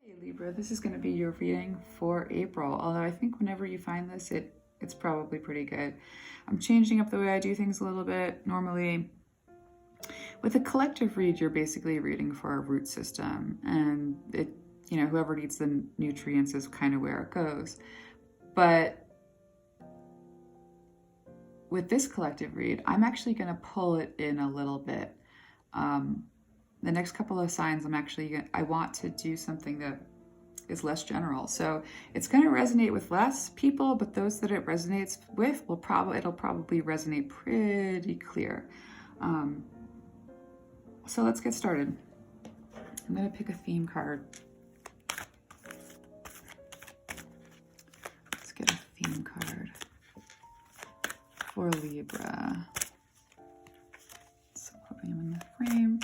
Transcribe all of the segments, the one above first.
Hey Libra, this is going to be your reading for April, although I think whenever you find this, it's probably pretty good. I'm changing up the way I do things a little bit. Normally, with a collective read, you're basically reading for a root system, and whoever needs the nutrients is kind of where it goes. But with this collective read, I'm actually going to pull it in a little bit. The next couple of signs, I want to do something that is less general. So it's going to resonate with less people, but those that it resonates with it'll probably resonate pretty clear. So let's get started. I'm going to pick a theme card. Let's get a theme card for Libra. So hoping I'm in the frame.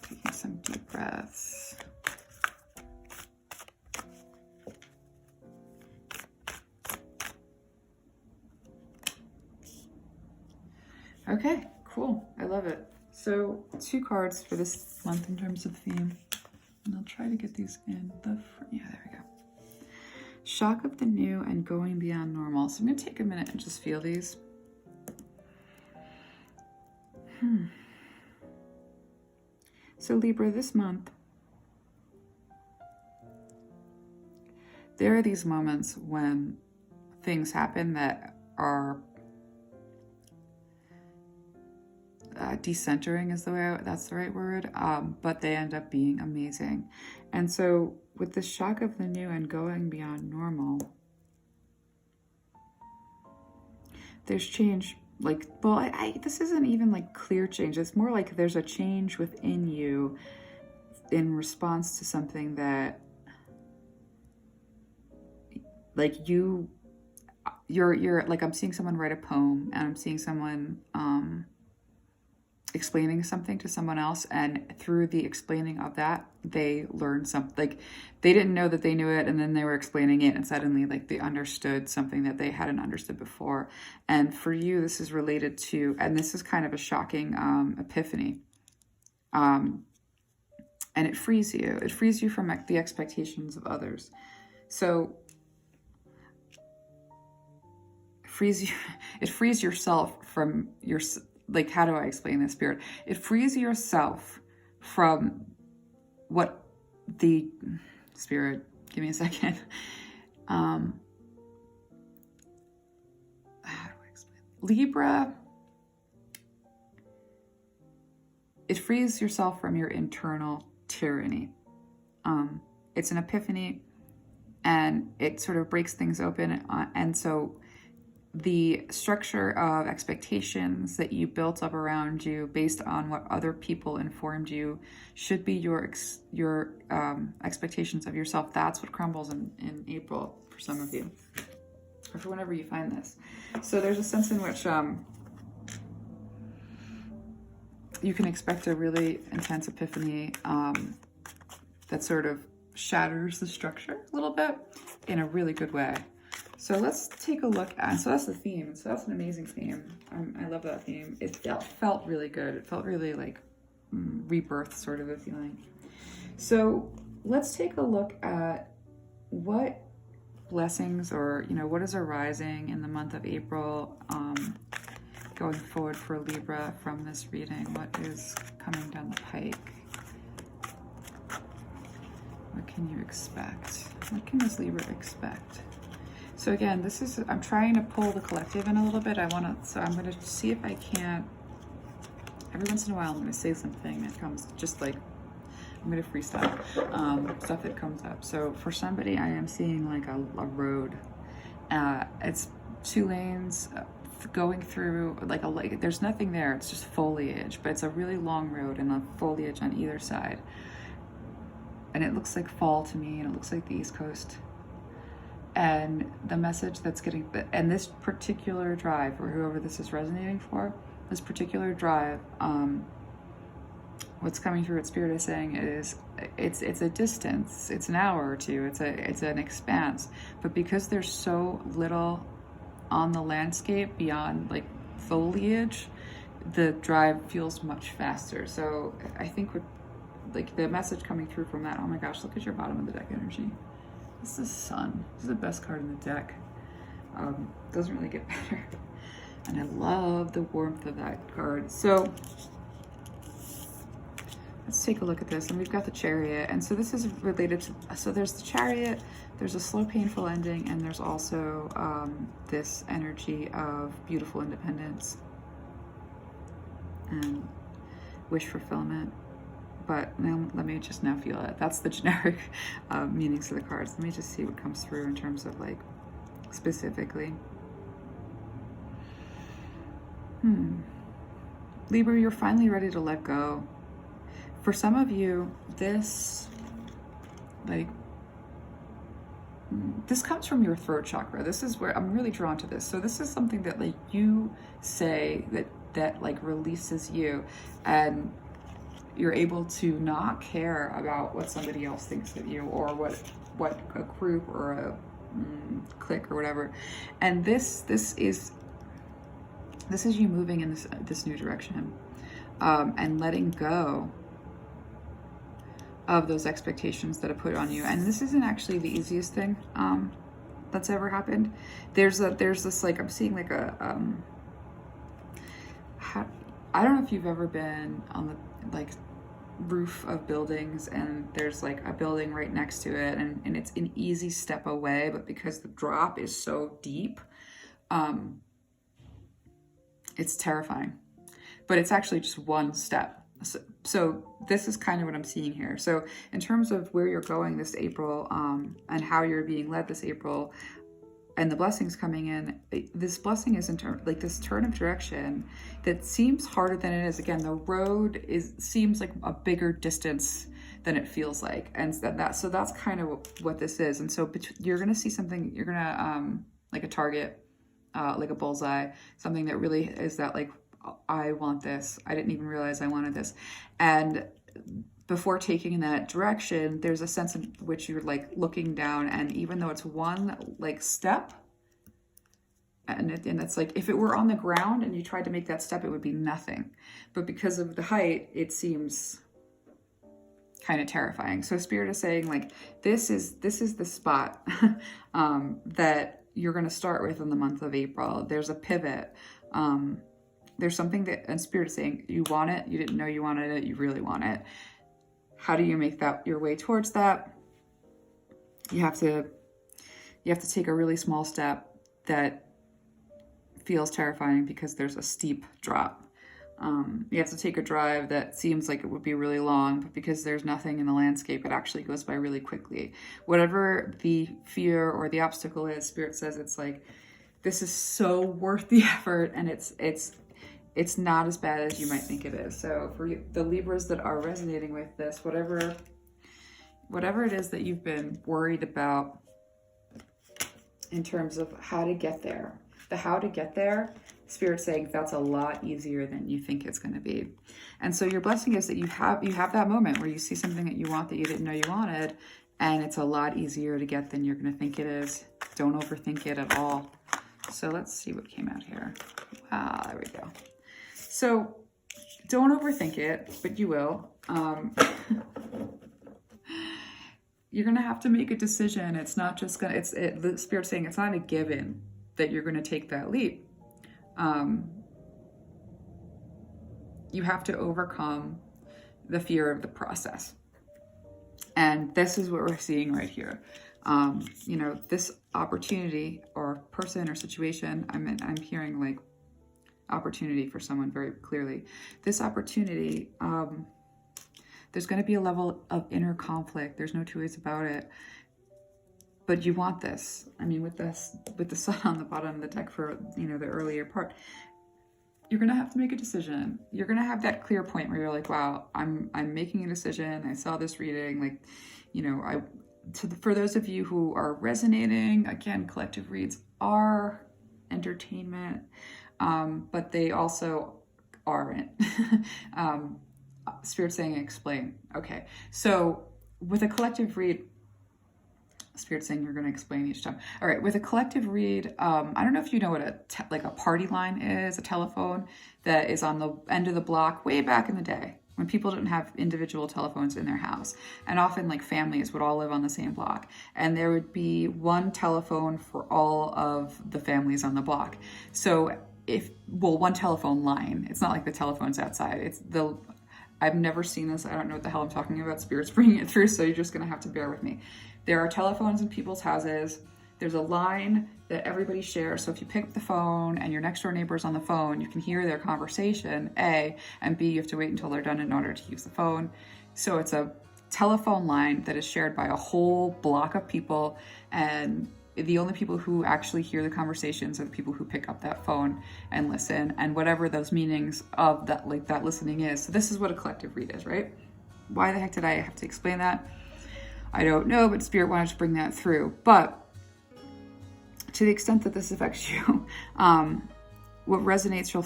Taking some deep breaths. Okay, cool. I love it. So 2 cards for this month in terms of theme. And I'll try to get these in the front. Yeah, there we go. Shock of the new and going beyond normal. So I'm going to take a minute and just feel these. So Libra, this month, there are these moments when things happen that are decentering that's the right word, but they end up being amazing. And so with the shock of the new and going beyond normal, there's change. This isn't even like clear change. It's more like there's a change within you in response to something that you're like, I'm seeing someone write a poem, and I'm seeing someone explaining something to someone else, and through the explaining of that, they learned something. Like, they didn't know that they knew it, and then they were explaining it, and suddenly they understood something that they hadn't understood before. And for you, this is related to, and this is kind of a shocking epiphany, and it frees you from the expectations of others. So it frees yourself from your, like, how do I explain this, Spirit? It frees yourself from what the Spirit, give me a second. How do I explain? Libra, it frees yourself from your internal tyranny. It's an epiphany, and it sort of breaks things open, and so the structure of expectations that you built up around you based on what other people informed you should be your expectations of yourself. That's what crumbles in April for some of you, or for whenever you find this. So there's a sense in which you can expect a really intense epiphany that sort of shatters the structure a little bit in a really good way. So let's take a look at, so that's the theme. So that's an amazing theme. I love that theme. It felt really good. It felt really like rebirth sort of a feeling. So let's take a look at what blessings, or, what is arising in the month of April going forward for Libra from this reading. What is coming down the pike? What can you expect? What can this Libra expect? So again, I'm trying to pull the collective in a little bit. So I'm going to see if I can't, every once in a while, I'm going to say something that comes just like, I'm going to freestyle stuff that comes up. So for somebody, I am seeing like a road. It's 2 lanes going through like there's nothing there. It's just foliage, but it's a really long road and a foliage on either side. And it looks like fall to me, and it looks like the East Coast. And the message that's getting, and this particular drive, or whoever this is resonating for, this particular drive, what's coming through what Spirit is saying is, it's a distance, it's an hour or two, it's an expanse, but because there's so little on the landscape beyond like foliage, the drive feels much faster. So I think what like the message coming through from that. Oh my gosh, look at your bottom of the deck energy. This is the Sun. This is the best card in the deck. Doesn't really get better. And I love the warmth of that card. So let's take a look at this. And we've got the Chariot. And so this is related to, so there's the Chariot, there's a slow, painful ending, and there's also this energy of beautiful independence and wish fulfillment. But now let me just now feel it. That's the generic meanings of the cards. Let me just see what comes through in terms of like specifically. Libra, you're finally ready to let go. For some of you, this comes from your throat chakra. This is where I'm really drawn to this. So this is something that like you say that like releases you, and you're able to not care about what somebody else thinks of you, or what a group or a clique or whatever. And this is you moving in this new direction, and letting go of those expectations that are put on you. And this isn't actually the easiest thing that's ever happened. There's this like, I'm seeing like a I don't know if you've ever been on the like roof of buildings, and there's like a building right next to it, and it's an easy step away, but because the drop is so deep, it's terrifying. But it's actually just one step. So this is kind of what I'm seeing here. So in terms of where you're going this April, and how you're being led this April, and the blessings coming in, this blessing is like this turn of direction that seems harder than it is. Again, the road seems like a bigger distance than it feels like, and so that's kind of what this is. And so you're gonna see something. You're gonna like a target, like a bullseye, something that really is that like, I want this. I didn't even realize I wanted this. And before taking in that direction, there's a sense in which you're like looking down, and even though it's one like step, and it's like, if it were on the ground and you tried to make that step, it would be nothing. But because of the height, it seems kind of terrifying. So Spirit is saying like, this is the spot that you're going to start with in the month of April. There's a pivot. There's something that, and Spirit is saying, you want it, you didn't know you wanted it, you really want it. How do you make that your way towards that? You have to take a really small step that feels terrifying because there's a steep drop. You have to take a drive that seems like it would be really long, but because there's nothing in the landscape, it actually goes by really quickly. Whatever the fear or the obstacle is, Spirit says it's like, this is so worth the effort, and it's not as bad as you might think it is. So for the Libras that are resonating with this, whatever it is that you've been worried about in terms of how to get there, the how to get there, Spirit's saying that's a lot easier than you think it's going to be. And so your blessing is that you have that moment where you see something that you want that you didn't know you wanted, and it's a lot easier to get than you're going to think it is. Don't overthink it at all. So let's see what came out here. Ah, there we go. So don't overthink it, but you will. You're going to have to make a decision. It's not just going to, the Spirit's saying it's not a given that you're going to take that leap. You have to overcome the fear of the process. And this is what we're seeing right here. You know, this opportunity or person or situation, I'm hearing like opportunity for someone very clearly. This opportunity, there's going to be a level of inner conflict. There's no two ways about it. But you want this. I mean, with the Sun on the bottom of the deck for, you know, the earlier part, you're going to have to make a decision. You're going to have that clear point where you're like, wow, I'm making a decision. I saw this reading, like, you know, for those of you who are resonating, again, collective reads are entertainment, but they also aren't. Spirit saying explain. Okay, so with a collective read, Spirit saying you're going to explain each time. All right, with a collective read, I don't know if you know what like a party line is, a telephone that is on the end of the block way back in the day. when people didn't have individual telephones in their house. And often like families would all live on the same block, and there would be one telephone for all of the families on the block. So one telephone line. It's not like the telephone's outside. I've never seen this. I don't know what the hell I'm talking about. Spirit's bringing it through, so you're just gonna have to bear with me. There are telephones in people's houses. There's a line that everybody shares. So if you pick up the phone and your next door neighbor's on the phone, you can hear their conversation, A, and B, you have to wait until they're done in order to use the phone. So it's a telephone line that is shared by a whole block of people, and the only people who actually hear the conversations are the people who pick up that phone and listen, and whatever those meanings of that, like that listening is. So this is what a collective read is, right? Why the heck did I have to explain that? I don't know, but Spirit wanted to bring that through. But to the extent that this affects you, what resonates, you'll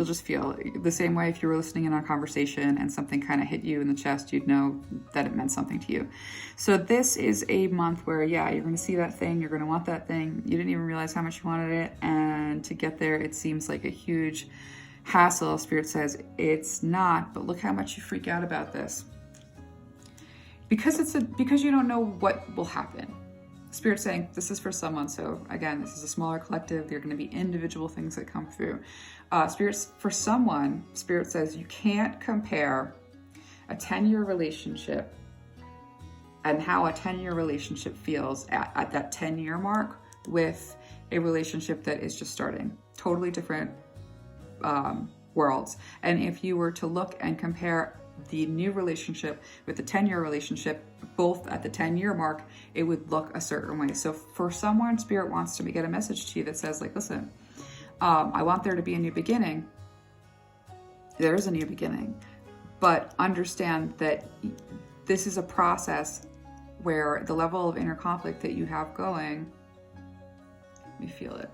just feel the same way. If you were listening in on a conversation and something kind of hit you in the chest, you'd know that it meant something to you. So this is a month where, yeah, you're going to see that thing, you're going to want that thing. You didn't even realize how much you wanted it, and to get there, it seems like a huge hassle. Spirit says it's not, but look how much you freak out about this, because you don't know what will happen. Spirit's saying this is for someone. So again, this is a smaller collective. There are going to be individual things that come through. For someone, Spirit says you can't compare a 10-year relationship and how a 10-year relationship feels at that 10-year mark with a relationship that is just starting. Totally different worlds. And if you were to look and compare the new relationship with the 10-year relationship, both at the 10-year mark, it would look a certain way. So for someone, Spirit wants to get a message to you that says, like, listen, I want there to be a new beginning. There is a new beginning, but understand that this is a process where the level of inner conflict that you have going, let me feel it.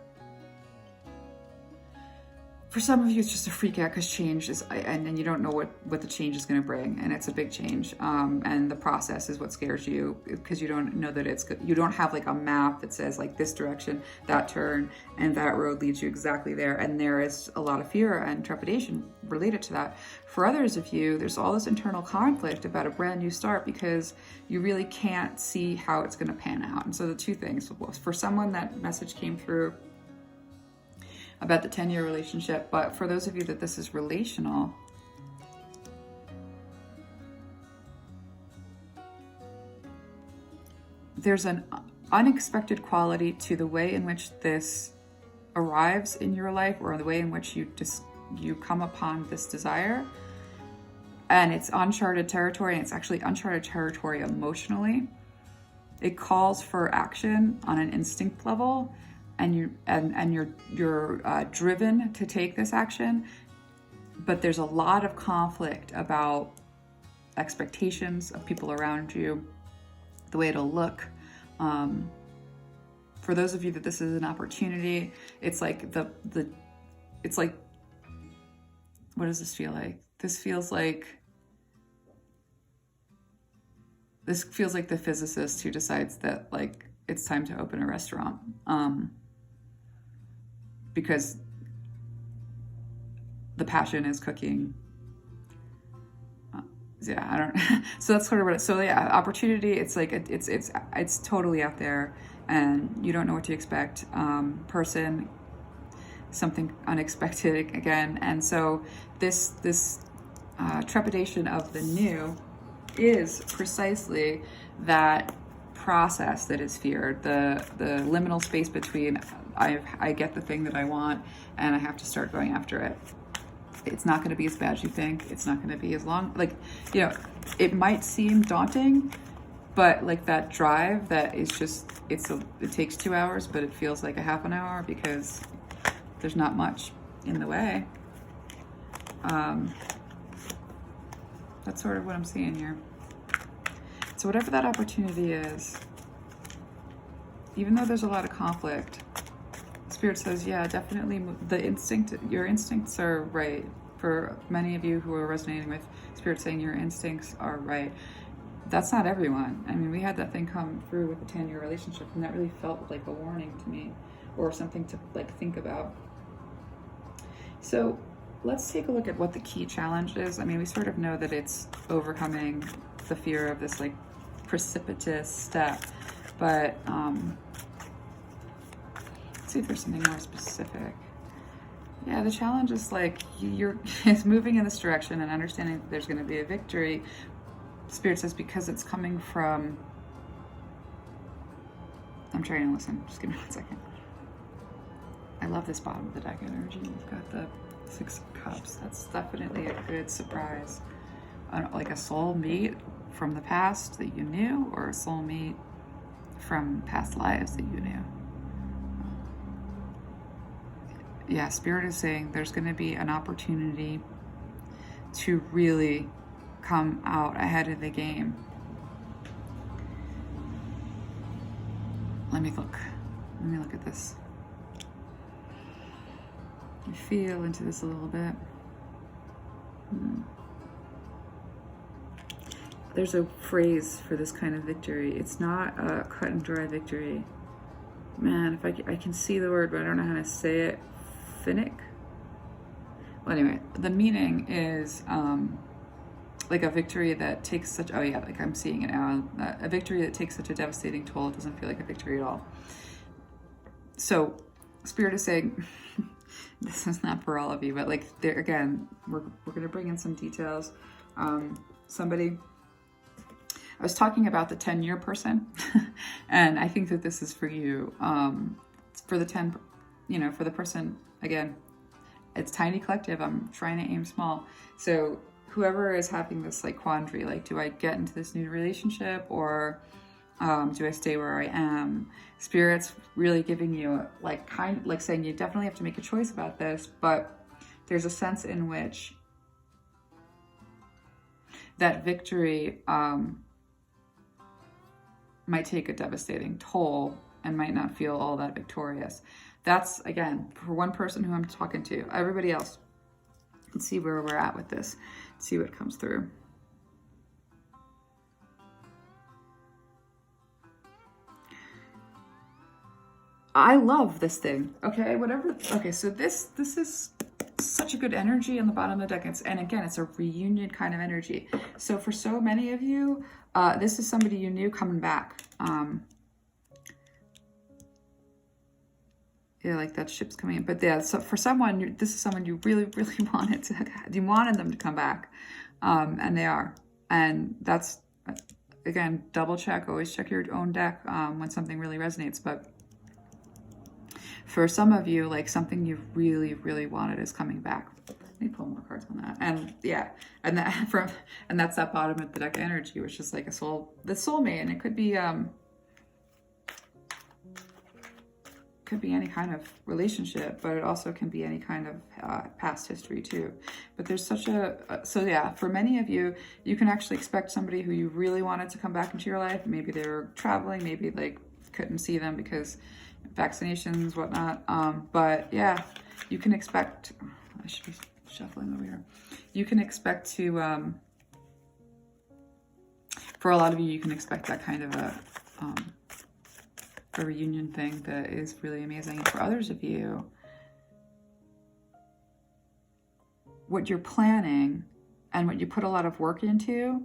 For some of you, it's just a freak out because change is, and you don't know what the change is going to bring, and it's a big change. And the process is what scares you, because you don't know that you don't have like a map that says like this direction, that turn, and that road leads you exactly there. And there is a lot of fear and trepidation related to that. For others of you, there's all this internal conflict about a brand new start because you really can't see how it's going to pan out. And so the two things, for someone, that message came through about the 10-year relationship, but for those of you that this is relational, there's an unexpected quality to the way in which this arrives in your life, or the way in which you come upon this desire, and it's uncharted territory, and it's actually uncharted territory emotionally. It calls for action on an instinct level, and you're driven to take this action, but there's a lot of conflict about expectations of people around you, the way it'll look. For those of you that this is an opportunity, it's like it's like, what does this feel like? This feels like the physicist who decides that like it's time to open a restaurant. Because the passion is cooking. Yeah, I don't. So that's sort of what. So yeah, opportunity. It's like it's totally out there, and you don't know what to expect. Person, something unexpected again, and so this trepidation of the new is precisely that process that is feared, the liminal space between I get the thing that I want and I have to start going after it. It's not going to be as bad as you think. It's not going to be as long, like, you know, it might seem daunting, but like that drive that is just, it takes 2 hours, but it feels like a half an hour because there's not much in the way. That's sort of what I'm seeing here. So whatever that opportunity is, even though there's a lot of conflict, Spirit says, yeah, definitely your instincts are right. For many of you who are resonating with Spirit saying your instincts are right, that's not everyone. I mean, we had that thing come through with a 10-year relationship, and that really felt like a warning to me, or something to like think about. So let's take a look at what the key challenge is. I mean, we sort of know that it's overcoming the fear of this like precipitous step, but let's see if there's something more specific. Yeah, the challenge is like it's moving in this direction and understanding that there's going to be a victory. Spirit says because it's coming from, I'm trying to listen, just give me 1 second. I love this bottom of the deck energy. We've got the 6 of Cups. That's definitely a good surprise. Like a soul mate from the past that you knew, or a soul mate from past lives that you knew. Yeah, Spirit is saying there's going to be an opportunity to really come out ahead of the game. Let me look at this. You feel into this a little bit. There's a phrase for this kind of victory. It's not a cut and dry victory. Man, if I can see the word, but I don't know how to say it. Finnick? Well, anyway, the meaning is like a victory that takes such, oh yeah, like I'm seeing it now. A victory that takes such a devastating toll, it doesn't feel like a victory at all. So, Spirit is saying, this is not for all of you, but like there again, we're gonna bring in some details. Somebody, I was talking about the 10-year person, and I think that this is for you. For the 10, for the person, again, it's tiny collective. I'm trying to aim small. So whoever is having this like quandary, like, do I get into this new relationship or do I stay where I am? Spirit's really giving you like saying you definitely have to make a choice about this, but there's a sense in which that victory might take a devastating toll and might not feel all that victorious. That's, again, for one person who I'm talking to. Everybody else, let's see where we're at with this. See what comes through. I love this thing, okay? Whatever, okay, so this is such a good energy on the bottom of the deck. And again, it's a reunion kind of energy. So for so many of you, this is somebody you knew coming back. Yeah, like that ship's coming in. But yeah, so for someone, this is someone you really, really wanted them to come back. And they are. And that's, again, double check, always check your own deck when something really resonates. But for some of you, like something you really, really wanted is coming back. Let me pull more cards on that. And yeah, and that's that bottom of the deck energy, which is like the soulmate, and it could be any kind of relationship, but it also can be any kind of past history too. But there's such so yeah, for many of you, you can actually expect somebody who you really wanted to come back into your life. Maybe they were traveling, maybe like couldn't see them because vaccinations, whatnot. But yeah, you can expect, I should be shuffling over here. You can expect to, for a lot of you, you can expect that kind of a reunion thing that is really amazing. And for others of you, what you're planning and what you put a lot of work into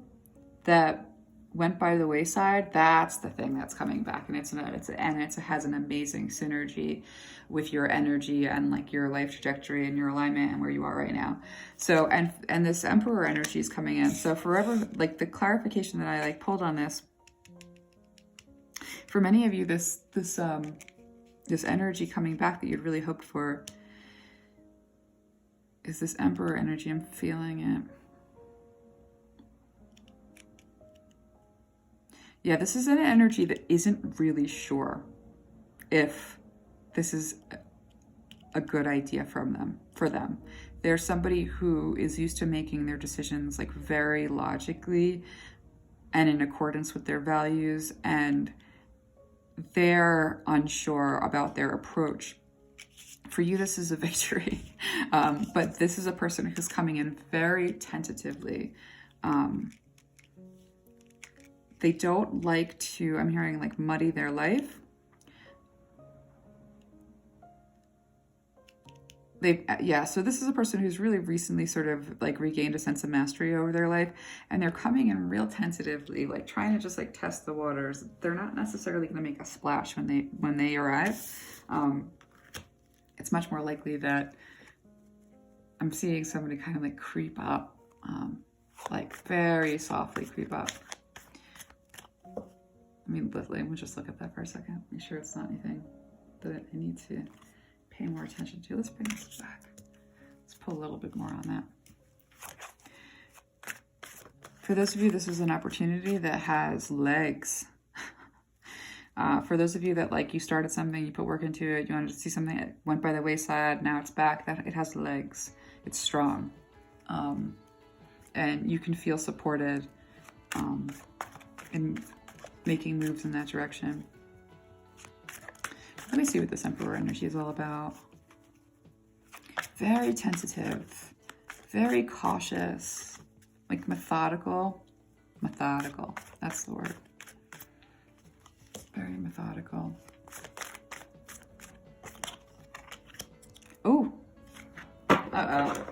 that went by the wayside, that's the thing that's coming back, and it has an amazing synergy with your energy and like your life trajectory and your alignment and where you are right now. So and this Emperor energy is coming in. So forever, like the clarification that I like pulled on this, for many of you, this energy coming back that you'd really hoped for is this Emperor energy. I'm feeling it. Yeah, this is an energy that isn't really sure if this is a good idea for them. They're somebody who is used to making their decisions like very logically and in accordance with their values, and they're unsure about their approach. For you, this is a victory, but this is a person who's coming in very tentatively. They don't like to, I'm hearing like muddy their life. yeah, so this is a person who's really recently sort of like regained a sense of mastery over their life, and they're coming in real tentatively, like trying to just like test the waters. They're not necessarily going to make a splash when they arrive. It's much more likely that I'm seeing somebody kind of like creep up, like very softly creep up. Let me just look at that for a second, make sure it's not anything that I need to pay more attention to. Let's bring this back. Let's pull a little bit more on that. For those of you, this is an opportunity that has legs. For those of you that like you started something, you put work into it, you wanted to see something that went by the wayside, now it's back, that it has legs, it's strong. And you can feel supported in making moves in that direction. Let me see what this Emperor energy is all about. Very tentative, very cautious, like methodical. Methodical, that's the word. Very methodical. Oh, uh-oh.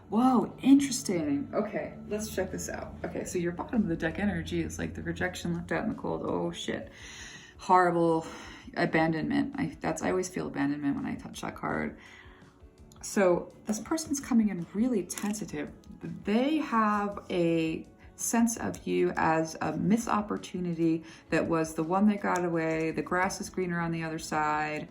Whoa, interesting. Okay, let's check this out. Okay, so your bottom of the deck energy is like the rejection left out in the cold. Oh shit. Horrible abandonment. I always feel abandonment when I touch that card. So this person's coming in really tentative. They have a sense of you as a missed opportunity that was the one that got away. The grass is greener on the other side.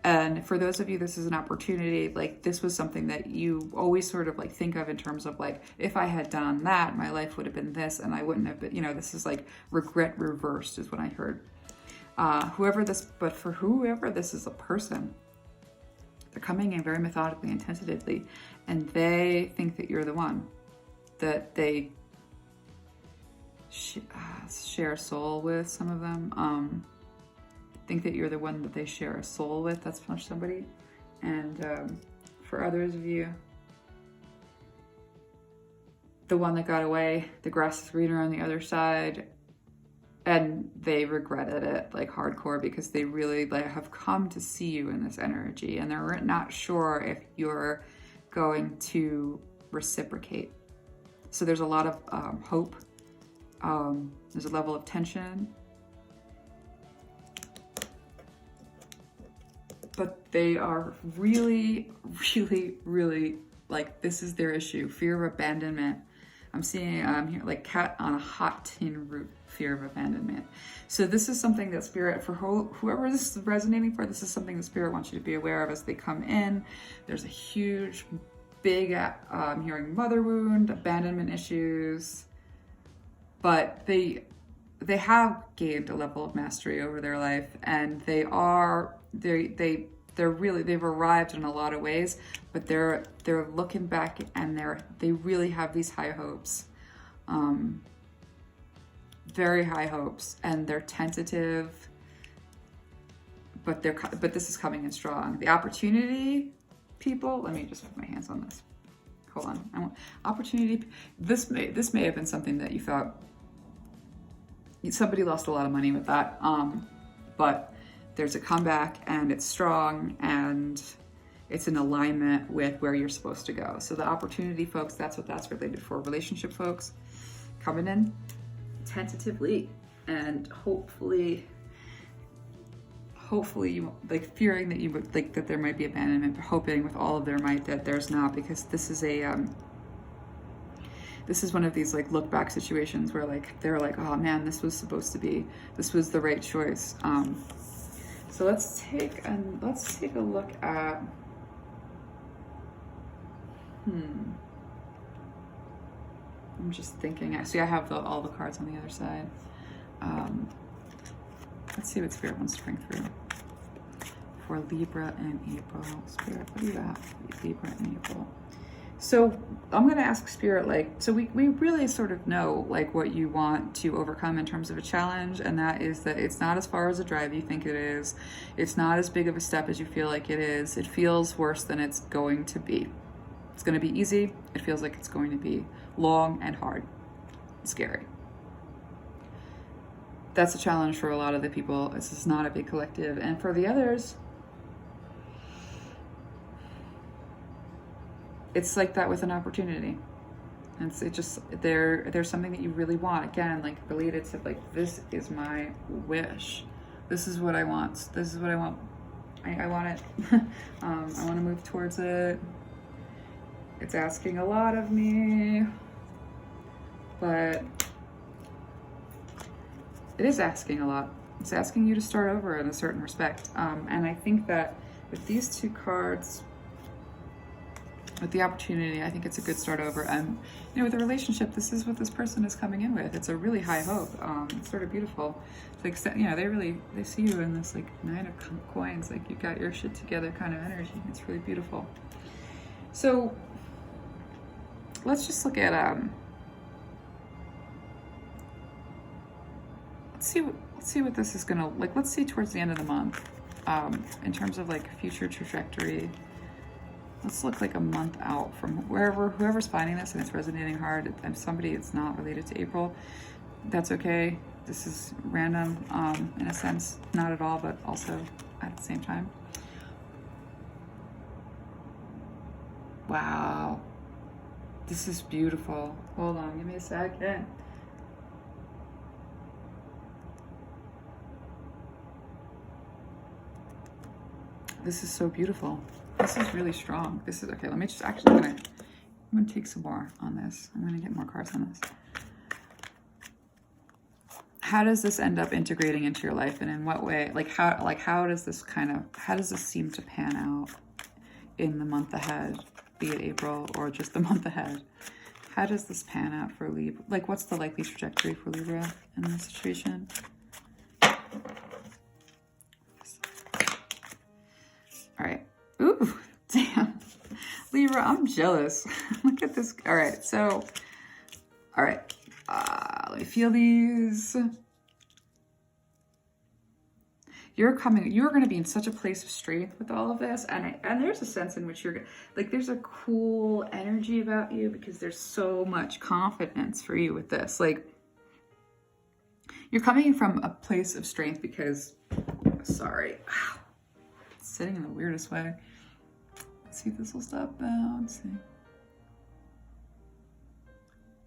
And for those of you, this is an opportunity, like this was something that you always sort of like think of in terms of like, if I had done that, my life would have been this and I wouldn't have been, this is like regret reversed is what I heard. But for whoever this is a person, they're coming in very methodically and tentatively, and they think that you're the one, that they share a soul with. Some of them think that you're the one that they share a soul with. That's for somebody. And for others of you, the one that got away, the grass is greener on the other side, and they regretted it like hardcore because they really like have come to see you in this energy, and they're not sure if you're going to reciprocate. So there's a lot of hope. There's a level of tension, but they are really, really, really like, this is their issue. Fear of abandonment. I'm seeing here like cat on a hot tin roof, fear of abandonment. So this is something that Spirit, for whoever this is resonating for, this is something that Spirit wants you to be aware of as they come in. There's a huge, big, I'm hearing mother wound, abandonment issues, but they have gained a level of mastery over their life, and they've arrived in a lot of ways, but they're looking back and they really have these high hopes, very high hopes, and they're tentative, but this is coming in strong. The opportunity, people, let me just put my hands on this. Hold on. Opportunity. This may have been something that you thought somebody lost a lot of money with that, but there's a comeback and it's strong and it's in alignment with where you're supposed to go. So the opportunity, folks, that's what that's related for. Relationship folks coming in tentatively and hopefully you like fearing that you would like that there might be abandonment, but hoping with all of their might that there's not, because this is one of these like look back situations where like they're like, oh man, this was the right choice. So let's take a look at I'm just thinking. See, I have all the cards on the other side. Let's see what Spirit wants to bring through for Libra and April. Spirit, what do you got for Libra and April? So I'm going to ask Spirit, like, so we really sort of know like what you want to overcome in terms of a challenge, and that is that it's not as far as a drive you think it is. It's not as big of a step as you feel like it is. It feels worse than it's going to be. It's going to be easy. It feels like it's going to be long and hard, scary. That's a challenge for a lot of the people. This is not a big collective. And for the others, it's like that with an opportunity. And it just, there's something that you really want, again, like related to like, this is my wish, this is what I want, this is what I want, I want it. I want to move towards it. It's asking a lot of me, but it is asking a lot. It's asking you to start over in a certain respect. And I think that with these two cards, with the opportunity, I think it's a good start over. And, you know, with a relationship, this is what this person is coming in with. It's a really high hope. It's sort of beautiful. It's like, you know, they see you in this like 9 of coins, like you got your shit together kind of energy. It's really beautiful. So let's just look at, let's see what this is gonna, like, let's see towards the end of the month, in terms of like future trajectory. Let's look like a month out from whoever's finding this and it's resonating hard. If somebody it's not related to April, that's okay. This is random, in a sense, not at all, but also at the same time. Wow, this is beautiful. Hold on, give me a second. This is so beautiful. This is really strong. This is, okay, let me just actually, I'm gonna take some more on this. I'm gonna get more cards on this. How does this end up integrating into your life, and in what way? Like how does this seem to pan out in the month ahead, be it April or just the month ahead? How does this pan out for Libra? Like, what's the likely trajectory for Libra in this situation? All right. Ooh, damn. Libra, I'm jealous. Look at this. All right, so, all right. Let me feel these. You're going to be in such a place of strength with all of this. And there's a sense in which you're, like, there's a cool energy about you because there's so much confidence for you with this. Like, you're coming from a place of strength because, sorry, it's sitting in the weirdest way. Let's see if this will stop bouncing.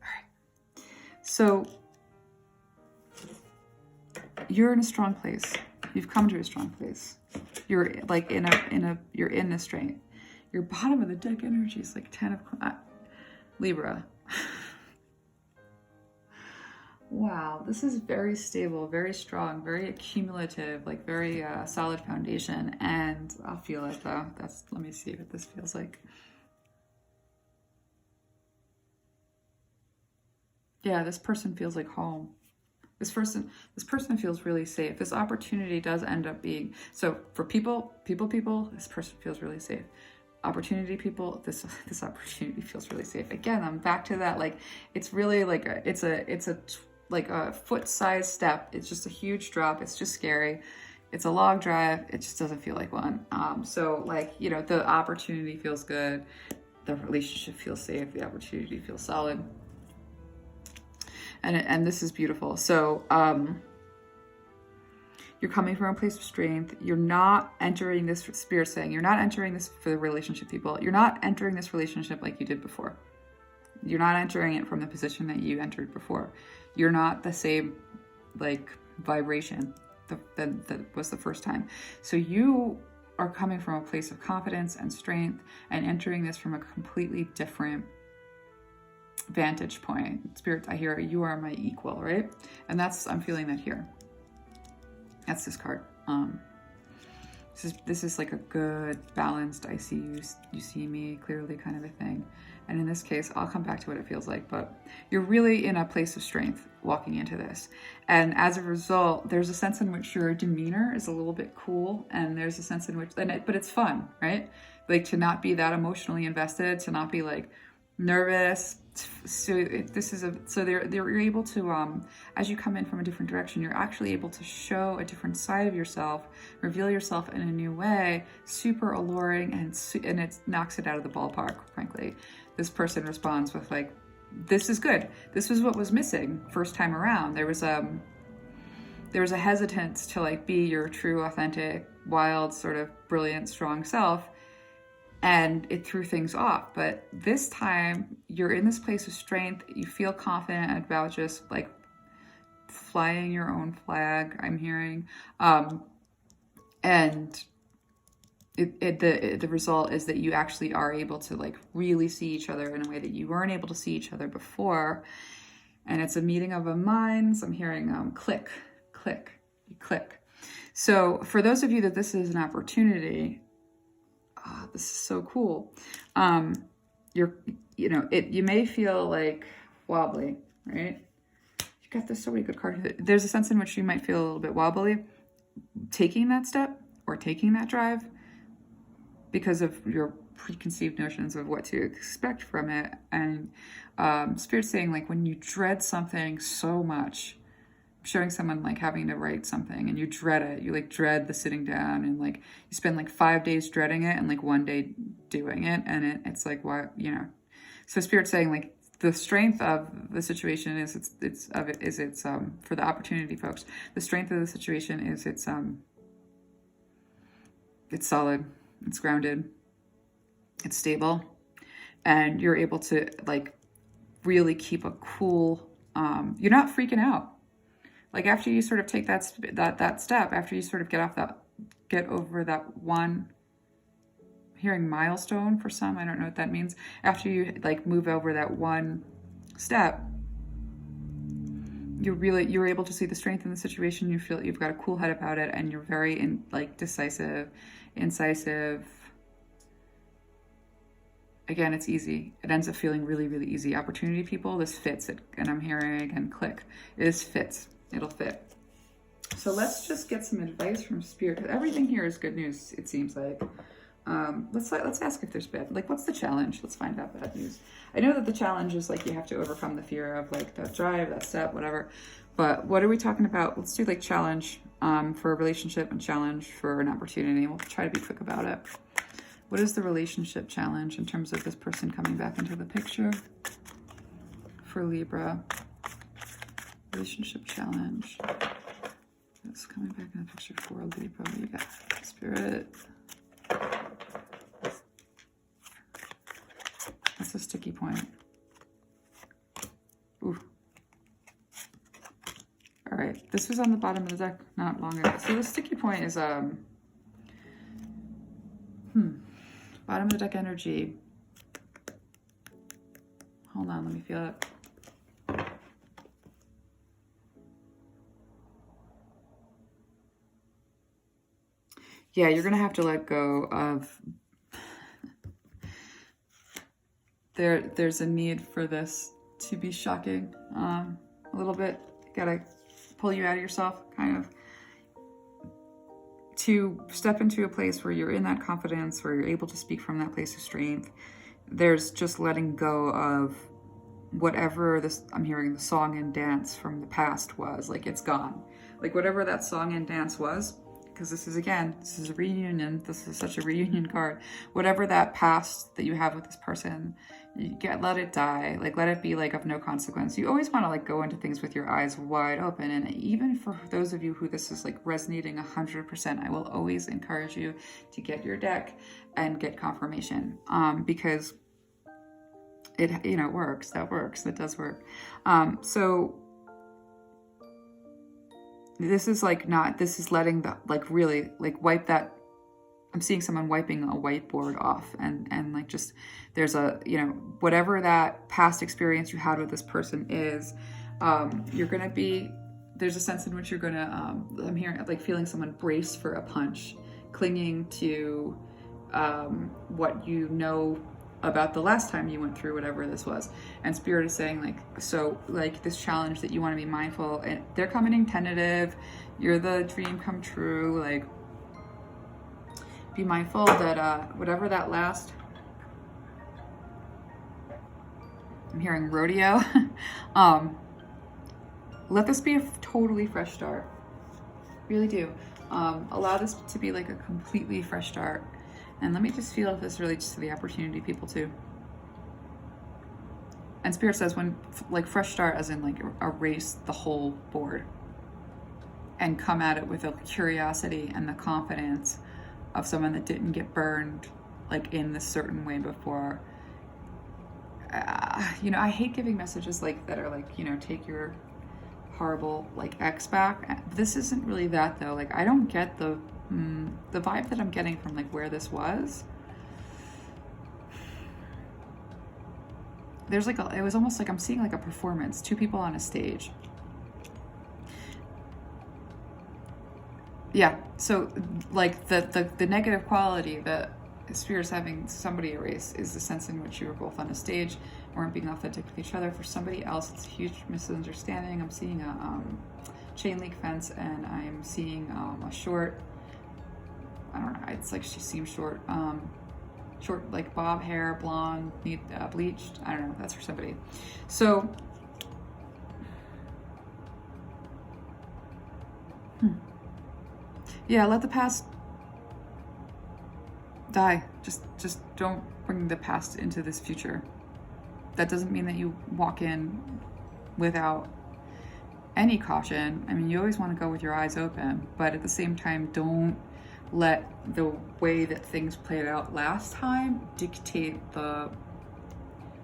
All right. So you're in a strong place. You've come to a strong place. You're like you're in the strength. Your bottom of the deck energy is like 10 of Libra. Wow, this is very stable, very strong, very accumulative, like very solid foundation. And I'll feel it though. Let me see what this feels like. Yeah, this person feels like home. This person feels really safe. This opportunity does end up being, so for people, this person feels really safe. Opportunity people, this opportunity feels really safe. Again, I'm back to that, like, it's really like it's a foot-sized step. It's just a huge drop. It's just scary. It's a long drive. It just doesn't feel like one. So like, you know, the opportunity feels good. The relationship feels safe. The opportunity feels solid. And this is beautiful. So you're coming from a place of strength. You're not entering this, Spirit saying, you're not entering this for the relationship people. You're not entering this relationship like you did before. You're not entering it from the position that you entered before. You're not the same, like, vibration that was the first time. So you are coming from a place of confidence and strength and entering this from a completely different vantage point. Spirit, I hear you are my equal, right? And I'm feeling that here. That's this card. This is like a good, balanced, I see you, you see me clearly kind of a thing. And in this case, I'll come back to what it feels like, but you're really in a place of strength walking into this. And as a result, there's a sense in which your demeanor is a little bit cool, and there's a sense in which, but it's fun, right? Like, to not be that emotionally invested, to not be like nervous. So they're able to, as you come in from a different direction, you're actually able to show a different side of yourself, reveal yourself in a new way, super alluring, and it knocks it out of the ballpark, frankly. This person responds with like, this is good. This was what was missing first time around. There was a hesitance to like be your true, authentic, wild, sort of brilliant, strong self. and it threw things off. But this time you're in this place of strength. You feel confident about just like flying your own flag, I'm hearing. And the result is that you actually are able to like really see each other in a way that you weren't able to see each other before. And it's a meeting of the minds. I'm hearing click, click, click. So for those of you that this is an opportunity, this is so cool. You may feel like wobbly, right? You got this so many good cards. There's a sense in which you might feel a little bit wobbly taking that step or taking that drive because of your preconceived notions of what to expect from it. And Spirit's saying, like, when you dread something so much, I'm showing someone like having to write something and you dread it. You like dread the sitting down, and like you spend like 5 days dreading it and like 1 day doing it. And it's like, what, you know? So Spirit's saying, like, the strength of the situation is it's for the opportunity, folks. The strength of the situation is it's solid, it's grounded, it's stable, and you're able to like really keep a cool. You're not freaking out. Like after you sort of take that step, after you sort of get over that one. Hearing milestone for some, I don't know what that means. After you like move over that one step, you're able to see the strength in the situation. You feel you've got a cool head about it, and you're very decisive, incisive. Again, it's easy. It ends up feeling really, really easy. Opportunity people, this fits it, and I'm hearing again, click. This fits. It'll fit. So let's just get some advice from Spirit, because everything here is good news. It seems like. Let's ask if there's bad. Like, what's the challenge? Let's find out bad news. I know that the challenge is like you have to overcome the fear of like that drive, that step, whatever. But what are we talking about? Let's do like challenge for a relationship and challenge for an opportunity. We'll try to be quick about it. What is the relationship challenge in terms of this person coming back into the picture for Libra? Relationship challenge. That's coming back in the picture for Libra. You got Spirit. That's a sticky point. Ooh. All right, this was on the bottom of the deck not long ago. So the sticky point is bottom of the deck energy. Hold on, let me feel it. Yeah, you're gonna have to let go of. There's a need for this to be shocking a little bit. Gotta pull you out of yourself, kind of, to step into a place where you're in that confidence, where you're able to speak from that place of strength. There's just letting go of whatever this, I'm hearing the song and dance from the past was. Like, it's gone. Like, whatever that song and dance was, because this is a reunion. This is such a reunion card. Whatever that past that you have with this person, let it die. Like, let it be like of no consequence. You always want to like go into things with your eyes wide open. And even for those of you who this is like resonating 100%, I will always encourage you to get your deck and get confirmation, because it works. That works. That does work. So this is like not. This is letting the like really like wipe that. I'm seeing someone wiping a whiteboard off, and like just there's a whatever that past experience you had with this person is, you're gonna be. There's a sense in which you're gonna. I'm hearing like feeling someone brace for a punch, clinging to what you know about the last time you went through whatever this was. And Spirit is saying like, so like this challenge that you want to be mindful, and they're coming in tentative. You're the dream come true. Like, be mindful that whatever that last, I'm hearing rodeo, let this be a totally fresh start. Really do. Allow this to be like a completely fresh start. And let me just feel if this relates to the opportunity people too. And Spirit says when like fresh start as in like erase the whole board and come at it with a curiosity and the confidence of someone that didn't get burned like in this certain way before. You know, I hate giving messages like that are like, you know, take your horrible like ex back. This isn't really that though. Like I don't get the vibe that I'm getting from like where this was. There's like it was almost like I'm seeing like a performance, two people on a stage. Yeah, so like the negative quality that Spirit's having somebody erase is the sense in which you were both on a stage, weren't being authentic with each other. For somebody else, it's a huge misunderstanding. I'm seeing a chain link fence, and I'm seeing a short, I don't know, it's like she seems short, short like bob hair, blonde, bleached. I don't know, that's for somebody. So, yeah, let the past die. Just don't bring the past into this future. That doesn't mean that you walk in without any caution. I mean, you always want to go with your eyes open, but at the same time, don't let the way that things played out last time dictate the,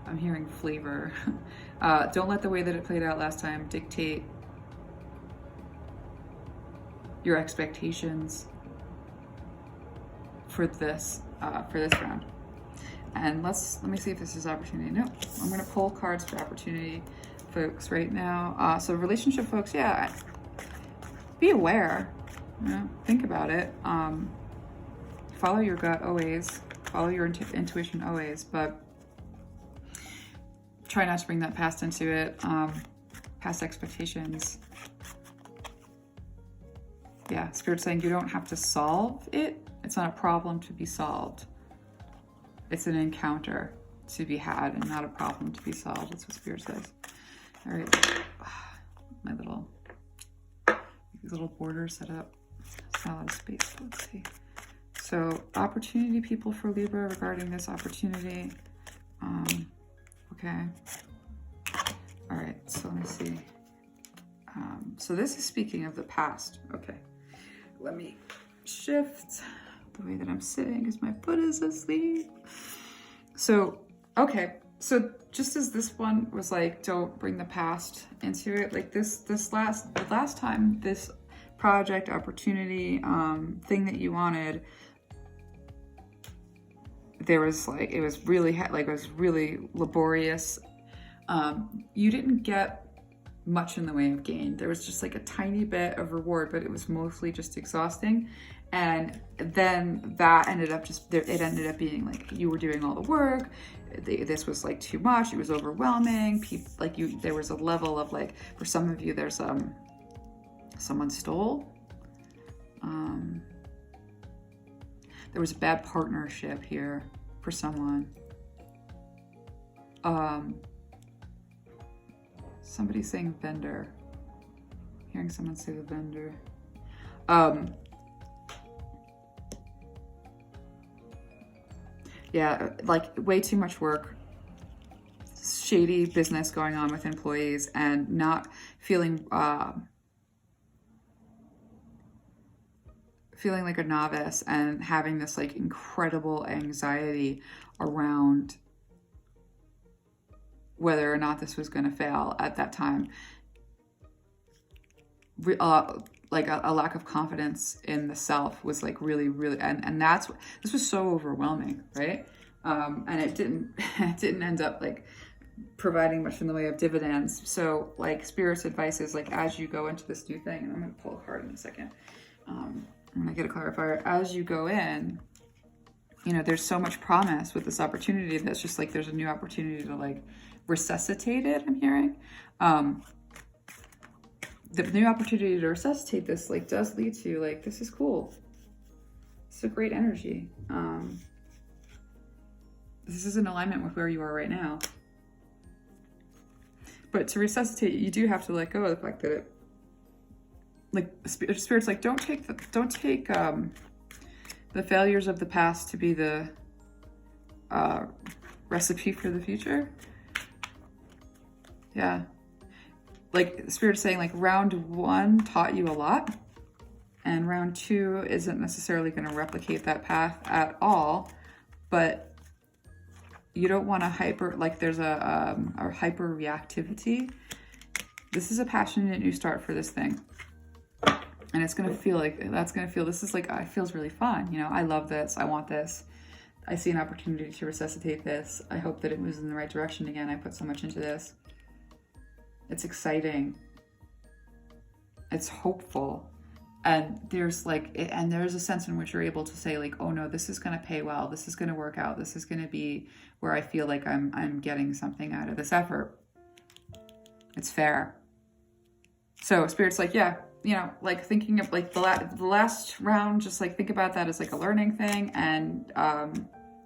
I'm hearing flavor. Don't let the way that it played out last time dictate your expectations for this round. And let me see if this is opportunity. No, I'm going to pull cards for opportunity, folks, right now. So relationship folks, yeah, be aware. You know, think about it. Follow your gut always. Follow your intuition always, but try not to bring that past into it. Past expectations. Yeah, Spirit's saying you don't have to solve it. It's not a problem to be solved. It's an encounter to be had and not a problem to be solved. That's what Spirit says. All right, my little border set up. It's not a lot of space. Let's see. So opportunity, people, for Libra regarding this opportunity. Okay. All right, so let me see. So this is speaking of the past. Okay. Let me shift the way that I'm sitting because my foot is asleep. So, okay. So just as this one was like, don't bring the past into it, like the last time this project, opportunity, thing that you wanted, there was like, it was really laborious. You didn't get much in the way of gain. There was just like a tiny bit of reward, but it was mostly just exhausting. And then that ended up it ended up being like you were doing all the work. This was like too much. It was overwhelming. There was a level of like, for some of you, there's someone stole. There was a bad partnership here for someone. Somebody's saying vendor. Hearing someone say the vendor. Yeah, like way too much work, shady business going on with employees, and not feeling like a novice, and having this like incredible anxiety around whether or not this was going to fail at that time. Like a lack of confidence in the self was like really, and this was so overwhelming, right? And it didn't end up like providing much in the way of dividends. So like Spirit's advice is like, as you go into this new thing, and I'm going to pull a card in a second. I'm going to get a clarifier. As you go in, you know, there's so much promise with this opportunity that's just like, there's a new opportunity to like resuscitate it, I'm hearing. The new opportunity to resuscitate this like does lead to like, this is cool. It's a great energy. This is in alignment with where you are right now. But to resuscitate, you do have to let go of the fact that it, like Spirit's like, don't take the failures of the past to be the recipe for the future. Yeah. Like Spirit's saying, like round 1 taught you a lot, and round 2 isn't necessarily going to replicate that path at all. but you don't want to hyper, like there's a hyper reactivity. This is a passionate new start for this thing. And it's going to feel like, that's going to feel, this is like, it feels really fun. You know, I love this. I want this. I see an opportunity to resuscitate this. I hope that it moves in the right direction again. I put so much into this. It's exciting. It's hopeful. And there's like, and there's a sense in which you're able to say like, oh no, this is going to pay well. This is going to work out. This is going to be where I feel like I'm getting something out of this effort. It's fair. So Spirit's like, yeah, you know, like thinking of like the last round, just like think about that as like a learning thing. And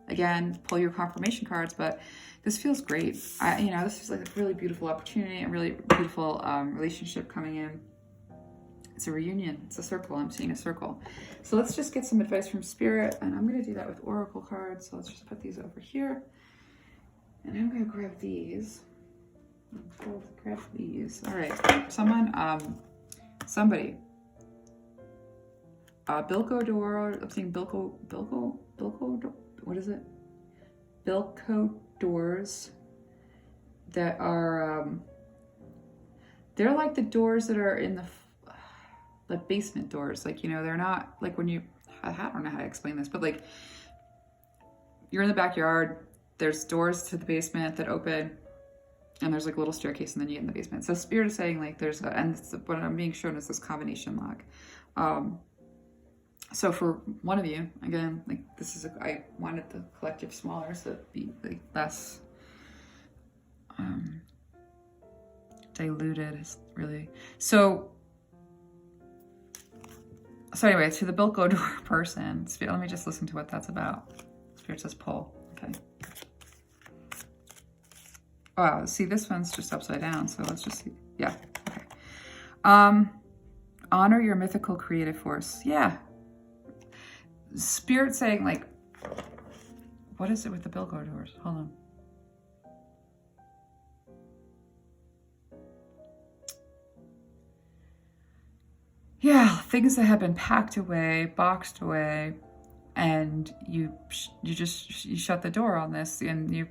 again, pull your confirmation cards, but this feels great. You know, this is like a really beautiful opportunity, a really beautiful relationship coming in. It's a reunion. It's a circle. I'm seeing a circle. So let's just get some advice from Spirit. And I'm going to do that with Oracle cards. So let's just put these over here. And I'm going to grab these. Grab these. All right. Someone, somebody. Bilko door. I'm seeing Bilko, what is it? Bilko doors that are, they're like the doors that are in the basement doors. Like, you know, they're not like when you, I don't know how to explain this, but like you're in the backyard, there's doors to the basement that open and there's like a little staircase and then you get in the basement. So Spirit is saying like there's a, and what I'm being shown is this combination lock. So for one of you, again, like this is, I wanted the collective smaller so it'd be like less diluted, really. So anyway, to the Bilko door person, Spirit, let me just listen to what that's about. Spirit says pull. Okay. Wow, see, this one's just upside down, so let's just see. Yeah, okay. Honor your mythical creative force. Yeah. Spirit saying, like, what is it with the Bilko doors? Hold on. Yeah, things that have been packed away, boxed away, and you shut the door on this and you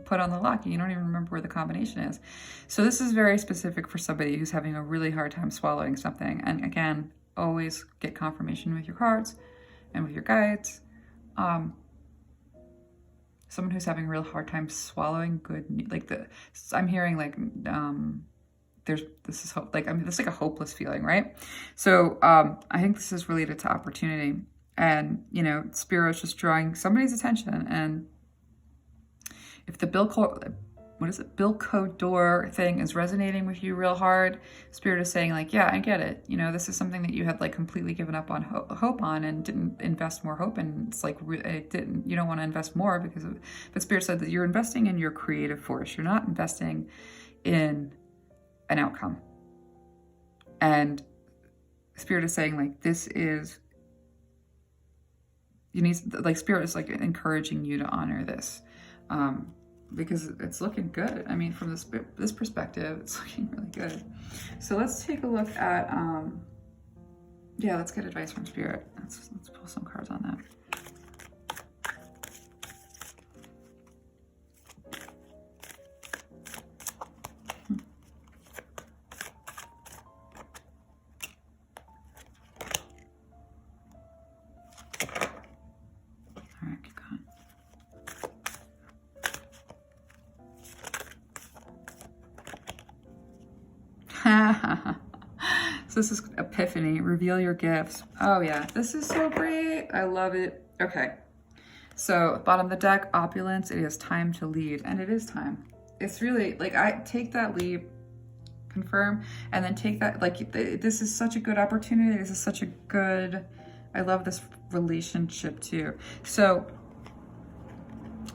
put on the lock and you don't even remember where the combination is. So this is very specific for somebody who's having a really hard time swallowing something. And again, always get confirmation with your cards and with your guides. Someone who's having a real hard time swallowing good, like I'm hearing like, this is hope, like, I mean, this is like a hopeless feeling, right? So I think this is related to opportunity, and, you know, Spirit's just drawing somebody's attention. And if the Bilko door thing is resonating with you real hard, Spirit is saying like, yeah, I get it. You know, this is something that you had like completely given up on hope on and didn't invest more hope in. It's like, you don't want to invest more because of, but Spirit said that you're investing in your creative force. You're not investing in an outcome. And Spirit is saying like, this is, you need, like, Spirit is like encouraging you to honor this. Because it's looking good. I mean, from this perspective, it's looking really good. So let's take a look at, yeah, let's get advice from Spirit. Let's pull some cards on that. So this is Epiphany, reveal your gifts. Oh yeah, this is so great. I love it. Okay, so bottom of the deck, opulence. It is time to lead, and it is time. It's really like, I take that leap, confirm, and then take that, like, this is such a good opportunity. This is such a good, I love this relationship too. So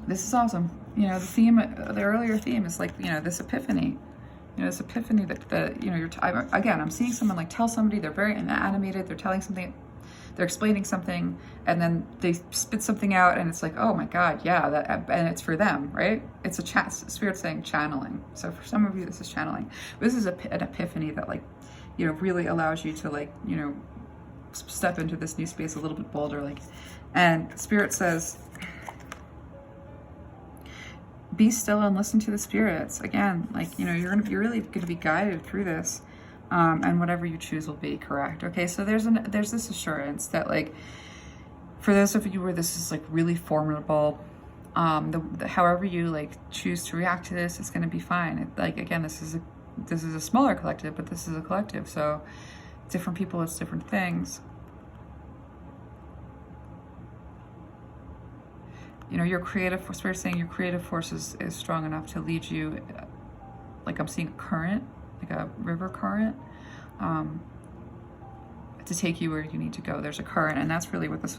this is awesome. You know, the theme, the earlier theme is like, you know, this epiphany. You know, this epiphany that you know, again, I'm seeing someone like tell somebody, they're very animated, they're telling something, they're explaining something, and then they spit something out, and it's like, oh my God, yeah, that, and it's for them, right? It's a Spirit saying channeling. So for some of you, this is channeling. This is an epiphany that, like, you know, really allows you to, like, you know, step into this new space a little bit bolder, like, and Spirit says, be still and listen to the spirits. Again, like, you know, you're really gonna be guided through this, and whatever you choose will be correct. Okay, so there's this assurance that, like, for those of you where this is like really formidable, however you like choose to react to this, it's gonna be fine. Like, again, this is a smaller collective, but this is a collective, so different people, it's different things. You know, your creative force, Spirit's saying your creative force is strong enough to lead you, like I'm seeing a current, like a river current, to take you where you need to go. There's a current, and that's really what this,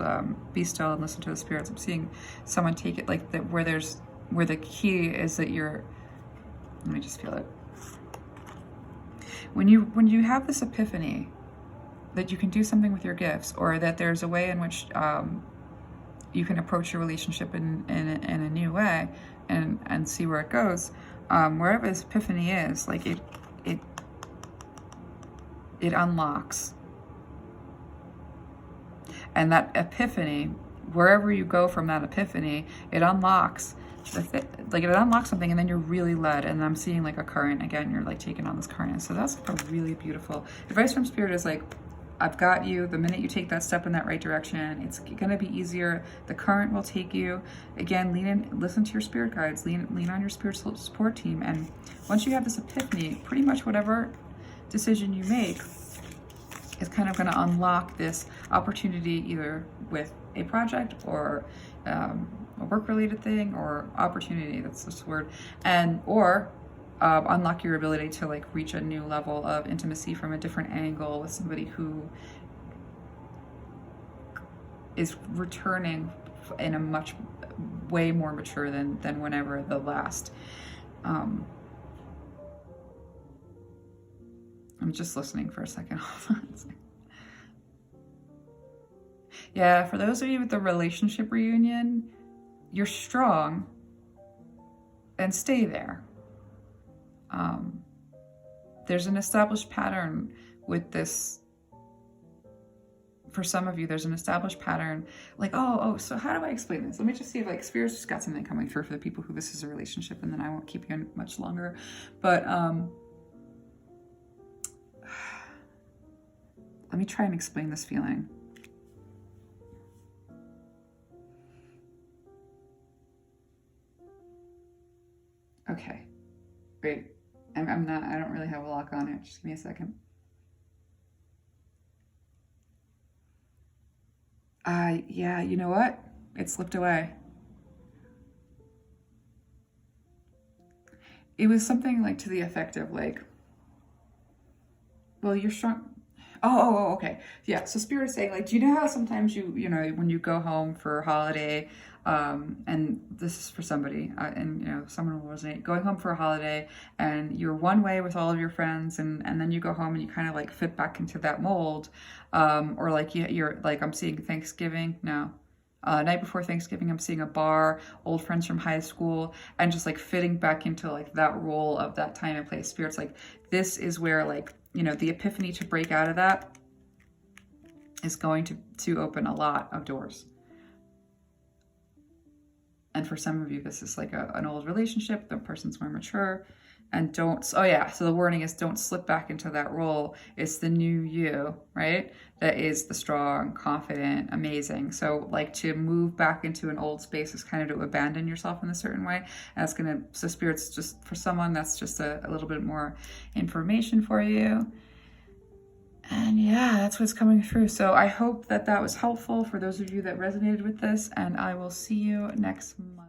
be still and listen to the spirits. I'm seeing someone take it, like, that where the key is that you're, let me just feel it. When you have this epiphany that you can do something with your gifts, or that there's a way in which you can approach your relationship in a new way and see where it goes, wherever this epiphany is, like it unlocks. And that epiphany, wherever you go from that epiphany, it unlocks, like it unlocks something, and then you're really led. And I'm seeing like a current again. You're like taking on this current. So that's like a really beautiful advice from Spirit. Is like, I've got you. The minute you take that step in that right direction, it's gonna be easier. The current will take you. Again, lean in, listen to your spirit guides. Lean on your spiritual support team. And once you have this epiphany, pretty much whatever decision you make is kind of going to unlock this opportunity, either with a project or a work-related thing, or opportunity, that's this word, and or unlock your ability to like reach a new level of intimacy from a different angle with somebody who is returning in a much way more mature than whenever the last. I'm just listening for a second. Yeah, for those of you with the relationship reunion, you're strong and stay there. There's an established pattern with this. For some of you, there's an established pattern. Like, oh, so how do I explain this? Let me just see if like Spirit's just got something coming through for the people who this is a relationship, and then I won't keep you in much longer. But let me try and explain this feeling. Okay, great. I don't really have a lock on it. Just give me a second. Yeah, you know what? It slipped away. It was something like to the effect of like, well, you're strong. Oh, okay. Yeah, so Spirit is saying, like, do you know how sometimes you know, when you go home for a holiday, and this is for somebody, and, you know, someone will resonate, going home for a holiday, and you're one way with all of your friends, and then you go home and you kind of, like, fit back into that mold, or, like, you're, like, I'm seeing Thanksgiving, no. Night before Thanksgiving, I'm seeing a bar, old friends from high school, and just, like, fitting back into, like, that role of that time and place. Spirit's like, this is where, like, you know, the epiphany to break out of that is going to open a lot of doors. And for some of you, this is like an old relationship, the person's more mature, and so the wording is don't slip back into that role. It's the new you, right? That is the strong, confident, amazing. So like to move back into an old space is kind of to abandon yourself in a certain way. And so Spirit's just, for someone, that's just a little bit more information for you. And yeah, that's what's coming through. So I hope that was helpful for those of you that resonated with this, and I will see you next month.